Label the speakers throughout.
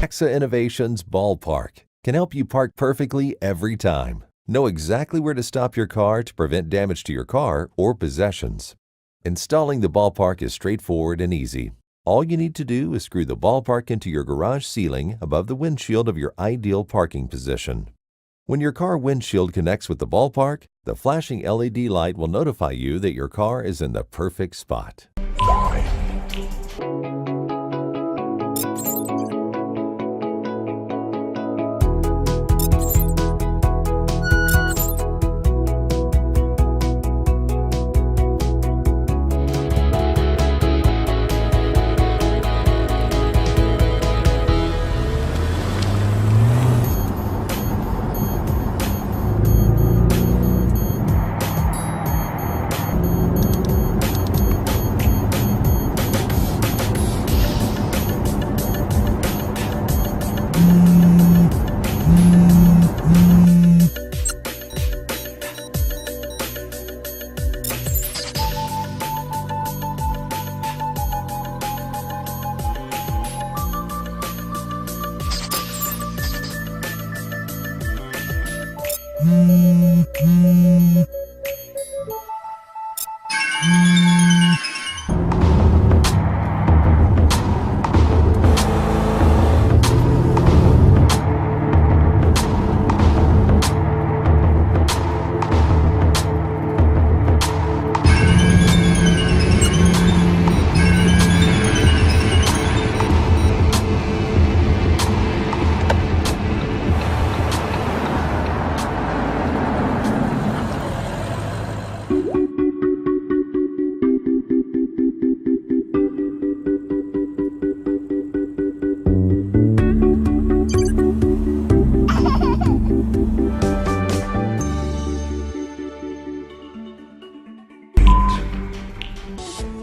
Speaker 1: AXA Innovations Ballpark can help you park perfectly every time. Know exactly where to stop your car to prevent damage to your car or possessions. Installing the ballpark is straightforward and easy. All you need to do is screw the ballpark into your garage ceiling above the windshield of your ideal parking position. When your car windshield connects with the ballpark, the flashing LED light will notify you that your car is in the perfect spot.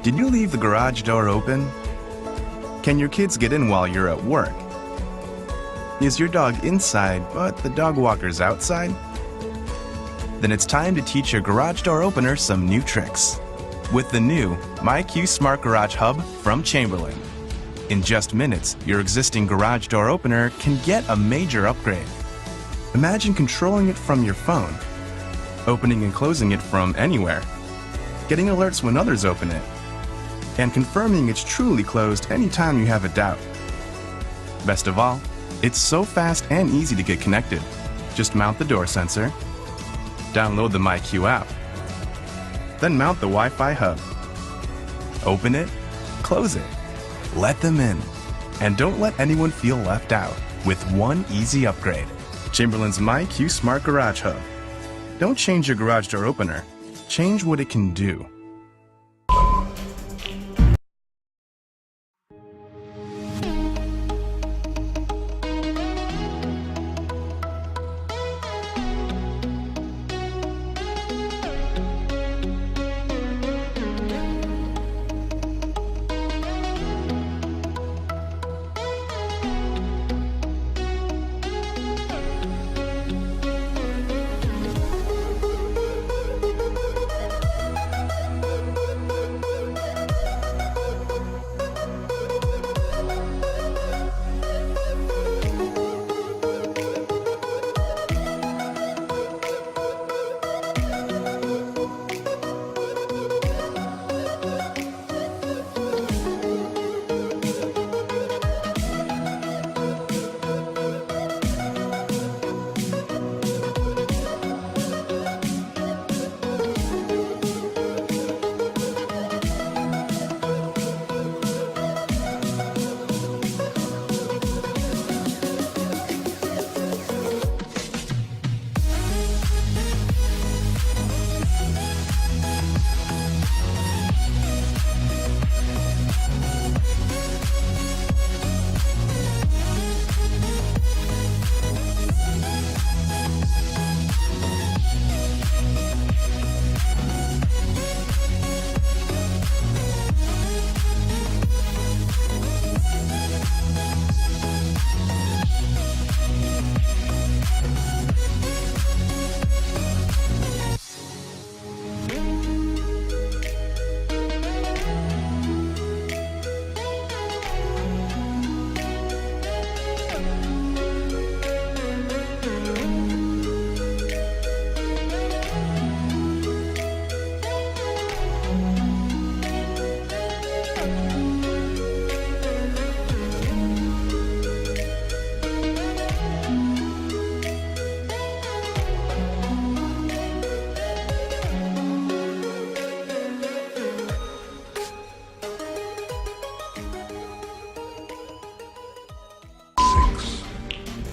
Speaker 2: Did you leave the garage door open? Can your kids get in while you're at work? Is your dog inside but the dog walker's outside? Then it's time to teach your garage door opener some new tricks with the new MyQ Smart Garage Hub from Chamberlain. In just minutes, your existing garage door opener can get a major upgrade. Imagine controlling it from your phone, opening and closing it from anywhere, getting alerts when others open it, and confirming it's truly closed anytime you have a doubt. Best of all, it's so fast and easy to get connected. Just mount the door sensor, download the MyQ app, then mount the Wi-Fi hub. Open it, close it, let them in, and don't let anyone feel left out with one easy upgrade. Chamberlain's MyQ Smart Garage Hub. Don't change your garage door opener, change what it can do.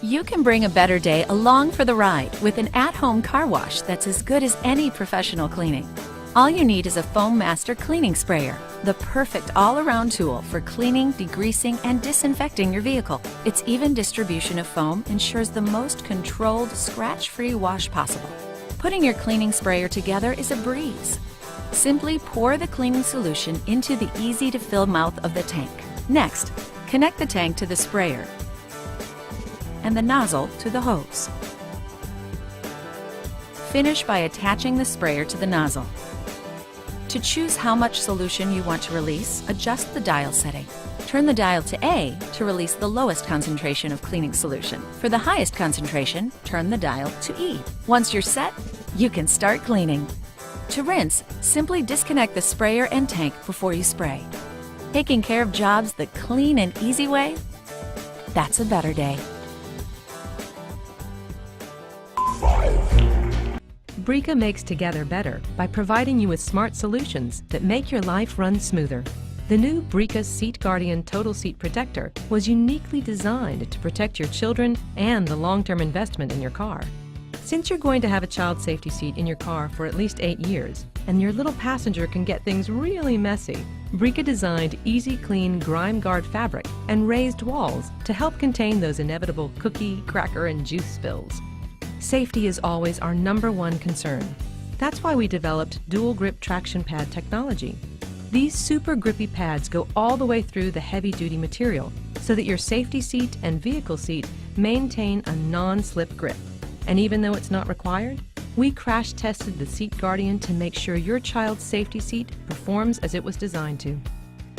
Speaker 3: You can bring a better day along for the ride with an at-home car wash that's as good as any professional cleaning. All you need is a Foam Master cleaning sprayer, the perfect all-around tool for cleaning, degreasing, and disinfecting your vehicle. Its even distribution of foam ensures the most controlled, scratch-free wash possible. Putting your cleaning sprayer together is a breeze. Simply pour the cleaning solution into the easy-to-fill mouth of the tank. Next, connect the tank to the sprayer and the nozzle to the hose. Finish by attaching the sprayer to the nozzle. To choose how much solution you want to release, adjust the dial setting. Turn the dial to A to release the lowest concentration of cleaning solution. For the highest concentration, turn the dial to E. Once you're set, you can start cleaning. To rinse, simply disconnect the sprayer and tank before you spray. Taking care of jobs the clean and easy way? That's a better day.
Speaker 4: Brica makes together better by providing you with smart solutions that make your life run smoother. The new Brica Seat Guardian Total Seat Protector was uniquely designed to protect your children and the long-term investment in your car. Since you're going to have a child safety seat in your car for at least 8 years, and your little passenger can get things really messy, Brica designed Easy Clean Grime Guard fabric and raised walls to help contain those inevitable cookie, cracker, and juice spills. Safety is always our #1 concern. That's why we developed dual grip traction pad technology. These super grippy pads go all the way through the heavy-duty material so that your safety seat and vehicle seat maintain a non-slip grip. And even though it's not required, we crash tested the Seat Guardian to make sure your child's safety seat performs as it was designed to.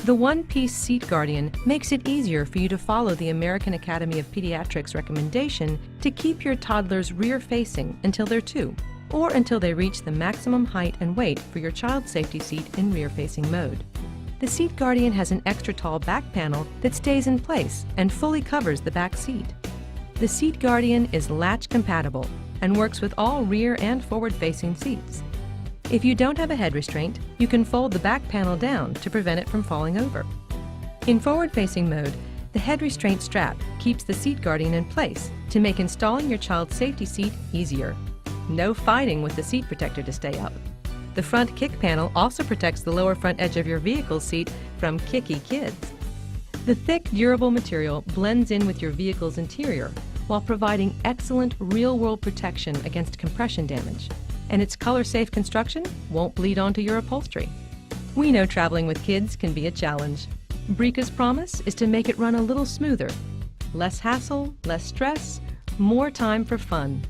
Speaker 4: The one-piece Seat Guardian makes it easier for you to follow the American Academy of Pediatrics recommendation to keep your toddlers rear-facing until they're 2, or until they reach the maximum height and weight for your child's safety seat in rear-facing mode. The Seat Guardian has an extra tall back panel that stays in place and fully covers the back seat. The Seat Guardian is latch compatible and works with all rear and forward-facing seats. If you don't have a head restraint, you can fold the back panel down to prevent it from falling over. In forward-facing mode, the head restraint strap keeps the Seat Guardian in place to make installing your child's safety seat easier. No fighting with the seat protector to stay up. The front kick panel also protects the lower front edge of your vehicle seat from kicky kids. The thick, durable material blends in with your vehicle's interior while providing excellent real-world protection against compression damage. And its color-safe construction won't bleed onto your upholstery. We know traveling with kids can be a challenge. Brica's promise is to make it run a little smoother. Less hassle, less stress, more time for fun.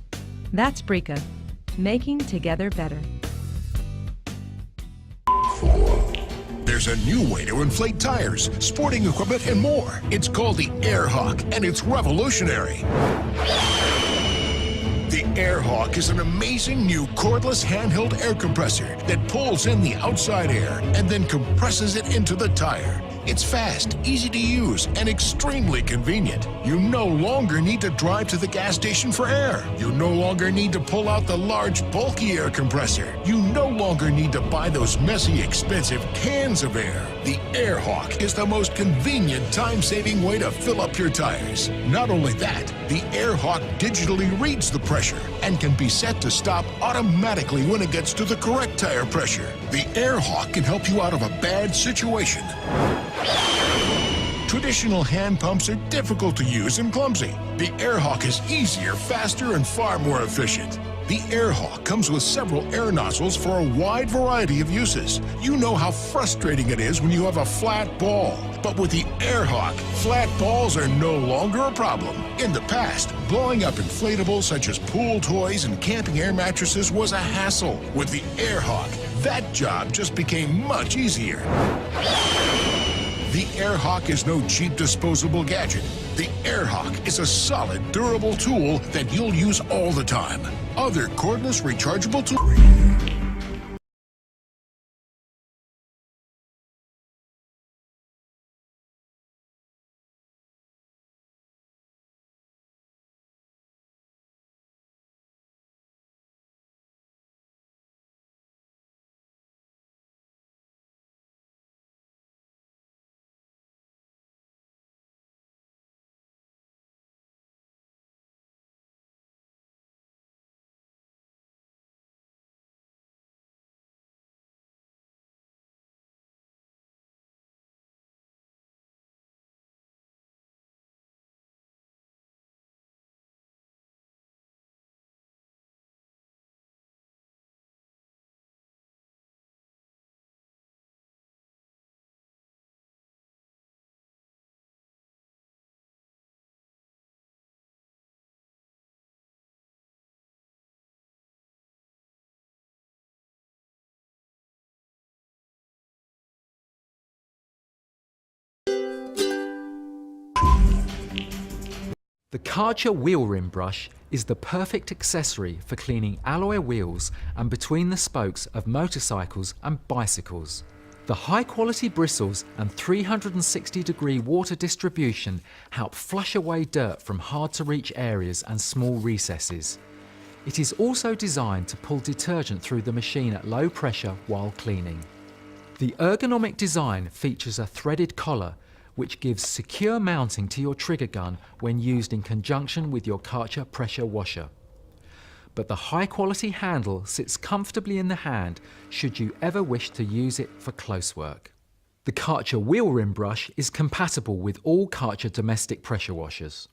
Speaker 4: That's Brica, making together better.
Speaker 5: There's a new way to inflate tires, sporting equipment, and more. It's called the AirHawk, and it's revolutionary. The AirHawk is an amazing new cordless handheld air compressor that pulls in the outside air and then compresses it into the tire. It's fast, easy to use, and extremely convenient. You no longer need to drive to the gas station for air. You no longer need to pull out the large, bulky air compressor. You no longer need to buy those messy, expensive cans of air. The AirHawk is the most convenient, time-saving way to fill up your tires. Not only that, the AirHawk digitally reads the pressure and can be set to stop automatically when it gets to the correct tire pressure. The AirHawk can help you out of a bad situation. Traditional hand pumps are difficult to use and clumsy. The AirHawk is easier, faster, and far more efficient. The AirHawk comes with several air nozzles for a wide variety of uses. You know how frustrating it is when you have a flat ball. But with the AirHawk, flat balls are no longer a problem. In the past, blowing up inflatables such as pool toys and camping air mattresses was a hassle. With the AirHawk, that job just became much easier. The AirHawk is no cheap disposable gadget. The AirHawk is a solid, durable tool that you'll use all the time. Other cordless rechargeable tools.
Speaker 6: The Karcher wheel rim brush is the perfect accessory for cleaning alloy wheels and between the spokes of motorcycles and bicycles. The high-quality bristles and 360-degree water distribution help flush away dirt from hard-to-reach areas and small recesses. It is also designed to pull detergent through the machine at low pressure while cleaning. The ergonomic design features a threaded collar, which gives secure mounting to your trigger gun when used in conjunction with your Karcher pressure washer. But the high-quality handle sits comfortably in the hand should you ever wish to use it for close work. The Karcher wheel rim brush is compatible with all Karcher domestic pressure washers.